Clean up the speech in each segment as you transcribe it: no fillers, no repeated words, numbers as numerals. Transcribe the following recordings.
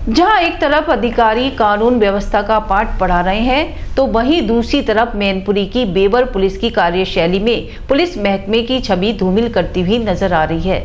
जहां एक तरफ अधिकारी कानून व्यवस्था का पाठ पढ़ा रहे हैं तो वहीं दूसरी तरफ मैनपुरी की बेवर पुलिस की कार्यशैली में पुलिस महकमे की छवि धूमिल करती हुई नजर आ रही है।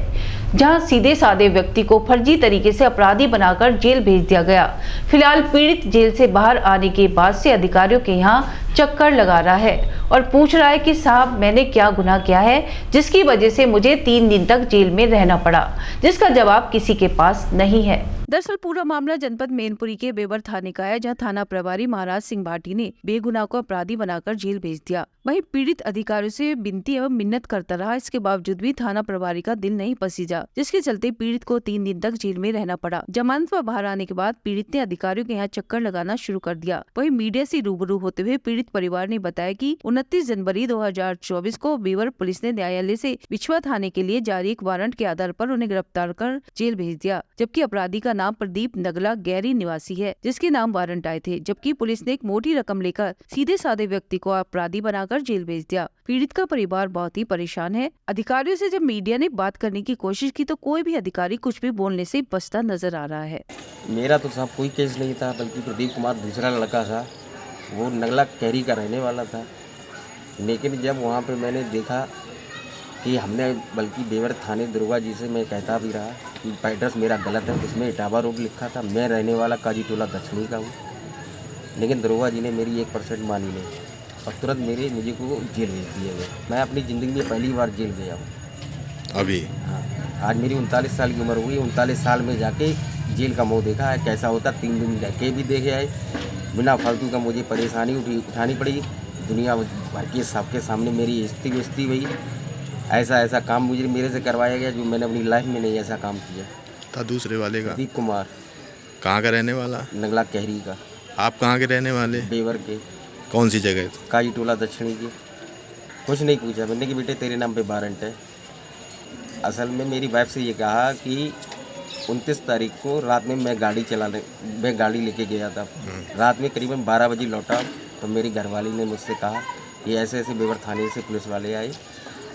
जहां सीधे साधे व्यक्ति को फर्जी तरीके से अपराधी बनाकर जेल भेज दिया गया। फिलहाल पीड़ित जेल से बाहर आने के बाद से अधिकारियों के यहां चक्कर लगा रहा है और पूछ रहा है कि साहब मैंने क्या गुनाह किया है जिसकी वजह से मुझे 3 दिन तक जेल में रहना पड़ा, जिसका जवाब किसी के पास नहीं है। दरअसल पूरा मामला जनपद मैनपुरी के बेवर थाने का है, जहां थाना प्रभारी महाराज सिंह भाटी ने बेगुनाह को अपराधी बनाकर जेल भेज दिया। वहीं पीड़ित अधिकारियों से विनती एवं मिन्नत करता रहा, इसके बावजूद भी थाना प्रभारी का दिल नहीं पसीजा, जिसके चलते पीड़ित को 3 दिन तक जेल में रहना पड़ा। जमानत पर बाहर आने के बाद पीड़ित ने अधिकारियों के यहाँ चक्कर लगाना शुरू कर दिया। वहीं मीडिया से रूबरू होते हुए पीड़ित परिवार ने बताया कि 29 जनवरी 2024 को बेवर पुलिस ने न्यायालय से बिछुआ थाने के लिए जारी एक वारंट के आधार पर उन्हें गिरफ्तार कर जेल भेज दिया, जबकि अपराधी का नाम प्रदीप नगला गैरी निवासी है, जिसके नाम वारंट आए थे। जबकि पुलिस ने एक मोटी रकम लेकर सीधे साधे व्यक्ति को अपराधी बनाकर जेल भेज दिया। पीड़ित का परिवार बहुत ही परेशान है। अधिकारियों से जब मीडिया ने बात करने की कोशिश की तो कोई भी अधिकारी कुछ भी बोलने से बचता नजर आ रहा है। मेरा तो साहब कोई केस नहीं था, बल्कि प्रदीप कुमार दूसरा लड़का था, वो नगला कैरी का रहने वाला था। लेकिन जब वहाँ पे मैंने देखा कि हमने बल्कि बेवर थाने दरोगा जी से मैं कहता भी रहा कि एड्रेस मेरा गलत है, उसमें इटावा रोड लिखा था, मैं रहने वाला काजी टोला दक्षिणी का हूँ। लेकिन दरोगा जी ने मेरी 1% मानी नहीं और तुरंत मुझे को जेल भेज दिया गया। मैं अपनी ज़िंदगी में पहली बार जेल गया हूँ अभी। हाँ, आज मेरी 39 साल की उम्र हुई। 39 साल में जाके जेल का मुँह देखा है कैसा होता। 3 दिन रह के भी देखे आए, बिना फालतू का मुझे परेशानी उठानी पड़ी। दुनिया भर के सबके सामने मेरी बेइज्जती हुई। ऐसा काम मुझे मेरे से करवाया गया जो मैंने अपनी लाइफ में नहीं ऐसा काम किया था। दूसरे वाले का प्रदीप कुमार कहाँ का रहने वाला? नगला कहरी का। आप कहाँ के रहने वाले? बेवर के। कौन सी जगह? काजी टोला दक्षिणी की। कुछ नहीं पूछा मैंने कि बेटे तेरे नाम पे वारंट है। असल में मेरी वाइफ से ये कहा कि 29 तारीख को रात में मैं गाड़ी लेके गया था। रात में करीबन 12 बजे लौटा तो मेरी घरवाली ने मुझसे कहा कि ऐसे बेवर थाने से पुलिस वाले आए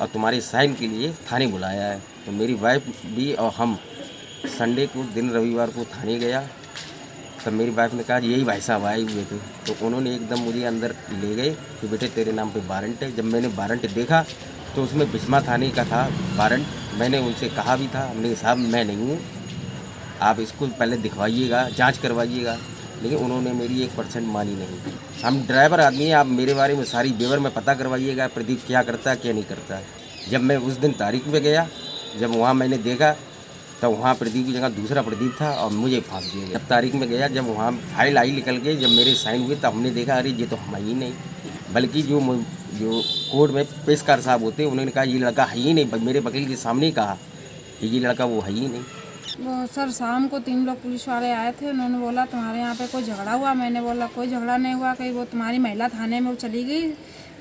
और तुम्हारी साइन के लिए थाने बुलाया है। तो मेरी वाइफ भी और हम संडे को दिन रविवार को थाने गया। तब मेरी वाइफ ने कहा यही भाई साहब आए हुए थे। तो उन्होंने एकदम मुझे अंदर ले गए कि बेटे तेरे नाम पे वारंट है। जब मैंने वारंट देखा तो उसमें बिस्मा थाने का था वारंट। मैंने उनसे कहा भी था, हमने साहब मैं नहीं हूँ, आप इसको पहले दिखवाइएगा, जाँच करवाइएगा। लेकिन उन्होंने मेरी 1% मानी नहीं। हम ड्राइवर आदमी हैं, आप मेरे बारे में सारी बेवर में पता करवाइएगा प्रदीप क्या करता है क्या नहीं करता है। जब मैं उस दिन तारीख में गया, जब वहाँ मैंने देखा तब वहाँ प्रदीप की जगह दूसरा प्रदीप था और मुझे फांस दिया गया। जब तारीख में गया, जब वहाँ फाइल आई निकल के, जब मेरे साइन हुए तब हमने देखा अरे ये तो हम ही नहीं, बल्कि जो कोर्ट में पेशकार साहब होते उन्होंने कहा ये लड़का है ही नहीं। मेरे वकील के सामने ही कहा कि ये लड़का वो है ही नहीं। वो सर शाम को 3 लोग पुलिस वाले आए थे। उन्होंने बोला तुम्हारे यहाँ पे कोई झगड़ा हुआ? मैंने बोला कोई झगड़ा नहीं हुआ, कहीं वो तुम्हारी महिला थाने में वो चली गई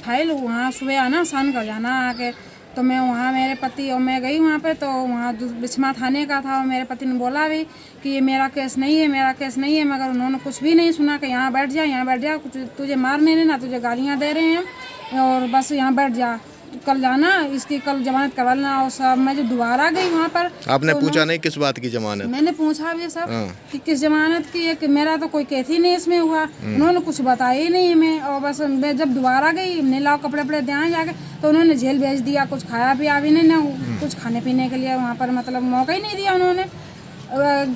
फाइल, वहाँ सुबह आना साइन कर जाना आके। तो मैं वहाँ मेरे पति और मैं गई वहाँ पे, तो वहाँ बिस्मा थाने का था और मेरे पति ने बोला भी कि ये मेरा केस नहीं है, मेरा केस नहीं है। मगर उन्होंने कुछ भी नहीं सुना कि यहाँ बैठ जा, कुछ तुझे मारने नहीं ना, तुझे गालियाँ दे रहे हैं और बस यहाँ बैठ जा, कल जाना, इसकी कल जमानत करवा लेना। और सब मैं जो दोबारा गई वहाँ पर, आपने तो पूछा नहीं किस बात की जमानत? मैंने पूछा भी सब कि किस जमानत की है, कि मेरा तो कोई केस ही नहीं इसमें हुआ। उन्होंने कुछ बताया ही नहीं हमें। और बस मैं जब दोबारा गई, हमने लाओ कपड़े दें जाके, तो उन्होंने जेल भेज दिया। कुछ खाया पिया भी नहीं ना, कुछ खाने पीने के लिए वहाँ पर मतलब मौका ही नहीं दिया उन्होंने।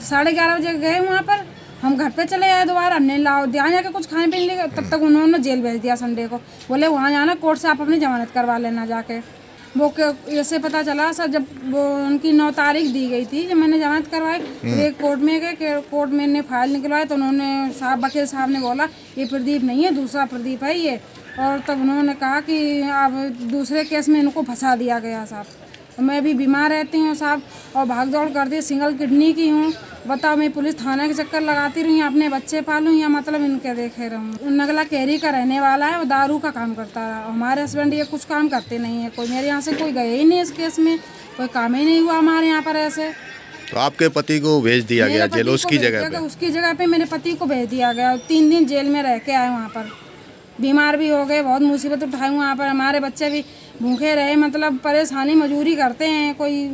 11:30 बजे गए वहाँ पर, हम घर पे चले आए दोबारा, हमने लाओ ध्यान जाके कुछ खाने पीने के, तब तक उन्होंने जेल भेज दिया संडे को। बोले वहाँ जाना कोर्ट से आप अपनी जमानत करवा लेना जाके। वो ऐसे पता चला सर, जब वो उनकी 9 तारीख दी गई थी, जब मैंने जमानत करवाई, वे कोर्ट में गए, कोर्ट में ने फाइल निकलवाई तो उन्होंने वकील साहब ने बोला ये प्रदीप नहीं है, दूसरा प्रदीप है ये। और तब उन्होंने कहा कि अब दूसरे केस में इनको फंसा दिया गया साहब। तो मैं भी बीमार रहती हूँ साहब और भाग दौड़ करती, सिंगल किडनी की हूँ। बताओ मैं पुलिस थाने के चक्कर लगाती रही, अपने बच्चे पालूँ या मतलब इनके देखे रहूँ। नगला कैरी का रहने वाला है, वो दारू का काम करता है। हमारे हस्बैंड ये कुछ काम करते नहीं है, कोई मेरे यहाँ से कोई गए ही नहीं इस केस में, कोई काम ही नहीं हुआ हमारे यहाँ पर ऐसे। तो आपके पति को भेज दिया गया जेल उसकी जगह पे? उसकी जगह पे मेरे पति को भेज दिया गया। 3 दिन जेल में रह के आए, वहाँ पर बीमार भी हो गए, बहुत मुसीबत उठाई वहाँ पर। हमारे बच्चे भी भूखे रहे, मतलब परेशानी मजूरी करते हैं, कोई